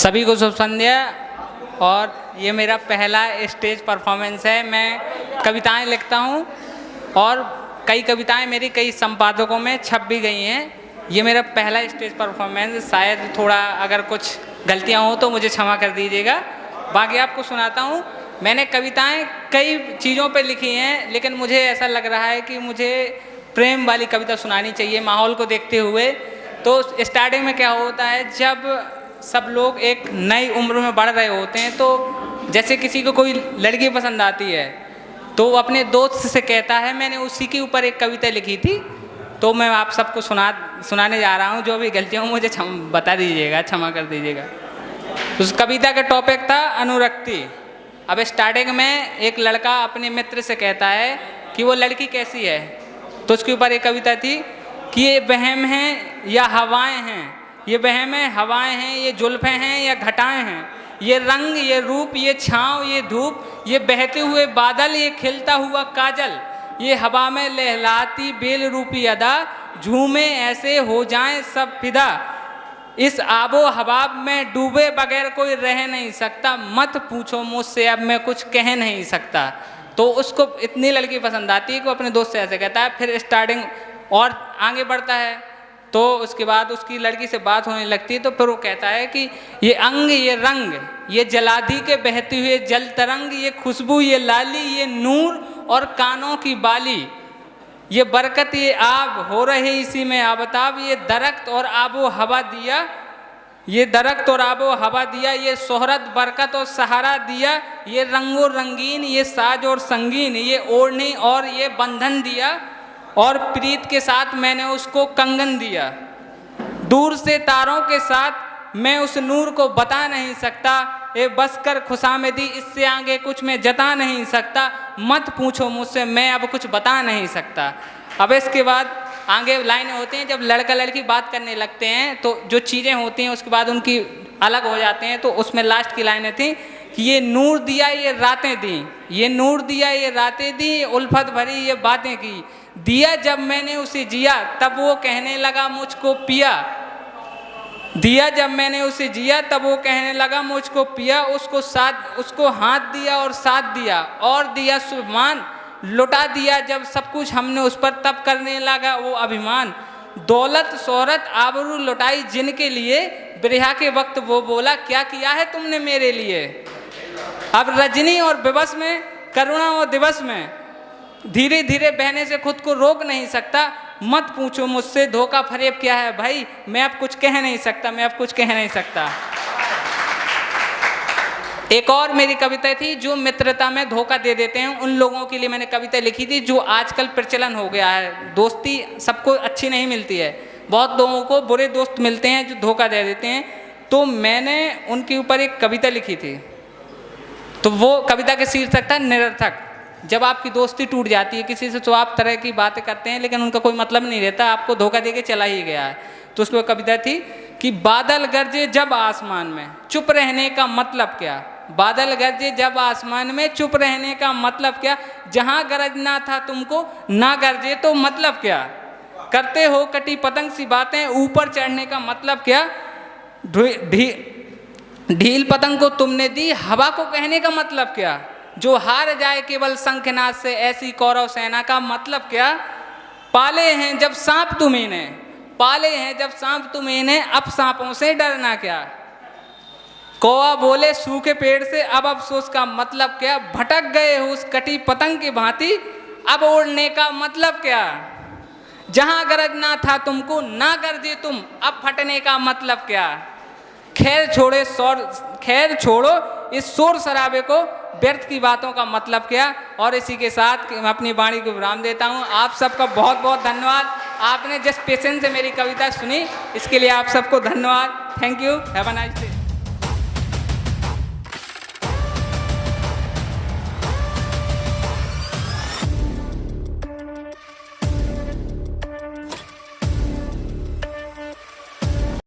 सभी को शुभ संध्या। और ये मेरा पहला स्टेज परफॉर्मेंस है। मैं कविताएं लिखता हूँ और कई कविताएं मेरी कई संपादकों में छप भी गई हैं। ये मेरा पहला स्टेज परफॉर्मेंस, शायद थोड़ा अगर कुछ गलतियाँ हों तो मुझे क्षमा कर दीजिएगा। बाकी आपको सुनाता हूँ। मैंने कविताएं कई चीज़ों पे लिखी हैं, लेकिन मुझे ऐसा लग रहा है कि मुझे प्रेम वाली कविता सुनानी चाहिए माहौल को देखते हुए। तो स्टार्टिंग में क्या होता है, जब सब लोग एक नई उम्र में बढ़ रहे होते हैं, तो जैसे किसी को कोई लड़की पसंद आती है तो वो अपने दोस्त से कहता है। मैंने उसी के ऊपर एक कविता लिखी थी, तो मैं आप सबको सुनाने जा रहा हूँ। जो भी गलतियाँ मुझे बता दीजिएगा, क्षमा कर दीजिएगा। उस कविता का टॉपिक था अनुरक्ति। अब स्टार्टिंग में एक लड़का अपने मित्र से कहता है कि वो लड़की कैसी है, तो उसके ऊपर एक कविता थी कि ये वहम हैं या हवाएं हैं, ये वहम है हवाएं हैं, ये जुल्फें हैं या घटाएं हैं, ये रंग ये रूप ये छाँव ये धूप, ये बहते हुए बादल ये खिलता हुआ काजल, ये हवा में लहलाती बेल रूपी अदा, झूमे ऐसे हो जाएं सब फिदा, इस आबो हवा में डूबे बगैर कोई रह नहीं सकता, मत पूछो मुझसे अब मैं कुछ कह नहीं सकता। तो उसको इतनी लड़की पसंद आती है कि वो अपने दोस्त से ऐसे कहता है। फिर स्टार्टिंग और आगे बढ़ता है, तो उसके बाद उसकी लड़की से बात होने लगती है। तो फिर वो कहता है कि ये अंग ये रंग ये जलाधी के बहते हुए जल तरंग, ये खुशबू ये लाली ये नूर और कानों की बाली, ये बरकत ये आब हो रहे इसी में आबताब, ये दरख्त और आबो हवा दिया, ये दरख्त और आबो हवा दिया, ये शोहरत बरकत और सहारा दिया, ये रंगो रंगीन ये साज और संगीन, ये ओढ़नी और ये बंधन दिया, और प्रीत के साथ मैंने उसको कंगन दिया। दूर से तारों के साथ मैं उस नूर को बता नहीं सकता, ये बस कर खुशामदी इससे आगे कुछ मैं जता नहीं सकता, मत पूछो मुझसे मैं अब कुछ बता नहीं सकता। अब इसके बाद आगे लाइनें होती हैं, जब लड़का लड़की बात करने लगते हैं तो जो चीज़ें होती हैं उसके बाद उनकी अलग हो जाते हैं। तो उसमें लास्ट की लाइनें थी कि ये नूर दिया ये रातें दी, ये नूर दिया ये रातें दी, ये उल्फत भरी ये बातें की, दिया जब मैंने उसे जिया तब वो कहने लगा मुझको पिया, दिया जब मैंने उसे जिया तब वो कहने लगा मुझको पिया, उसको हाथ दिया और साथ दिया और दिया सुमान, लुटा दिया जब सब कुछ हमने उस पर तब करने लगा वो अभिमान, दौलत शोहरत आबरू लुटाई जिनके लिए, बिरहा के वक्त वो बोला क्या किया है तुमने मेरे लिए। अब रजनी और विवश में करुणा और दिवस में धीरे धीरे बहने से खुद को रोक नहीं सकता, मत पूछो मुझसे धोखा फरेब क्या है भाई, मैं अब कुछ कह नहीं सकता, मैं अब कुछ कह नहीं सकता। एक और मेरी कविता थी जो मित्रता में धोखा दे देते हैं उन लोगों के लिए मैंने कविता लिखी थी, जो आजकल प्रचलन हो गया है। दोस्ती सबको अच्छी नहीं मिलती है, बहुत लोगों को बुरे दोस्त मिलते हैं जो धोखा दे देते हैं। तो मैंने उनके ऊपर एक कविता लिखी थी, तो वो कविता के शीर्षक था निरर्थक। जब आपकी दोस्ती टूट जाती है किसी से तो आप तरह की बातें करते हैं लेकिन उनका कोई मतलब नहीं रहता, आपको धोखा दे के चला ही गया है। तो उसकी कविता थी कि बादल गरजे जब आसमान में चुप रहने का मतलब क्या, बादल गरजे जब आसमान में चुप रहने का मतलब क्या, जहाँ गरजना था तुमको ना गरजे तो मतलब क्या, करते हो कटी पतंग सी बातें ऊपर चढ़ने का मतलब क्या, ढील पतंग को तुमने दी हवा को कहने का मतलब क्या, जो हार जाए केवल शंखनाद से ऐसी कौरव सेना का मतलब क्या, पाले हैं जब सांप तुम इन्हें, पाले हैं जब सांप तुम इन्हें अब सांपों से डरना क्या, कौवा बोले सूखे पेड़ से अब अफसोस का मतलब क्या, भटक गए हो उस कटी पतंग की भांति अब ओढ़ने का मतलब क्या, जहां गरजना था तुमको ना गरजे तुम अब फटने का मतलब क्या, खैर छोड़ो इस शोर शराबे को व्यर्थ की बातों का मतलब क्या। और इसी के साथ मैं अपनी वाणी को विराम देता हूँ। आप सबका बहुत बहुत धन्यवाद, आपने जिस पेशेंस से मेरी कविता सुनी इसके लिए आप सबको धन्यवाद। Thank you, have a nice day.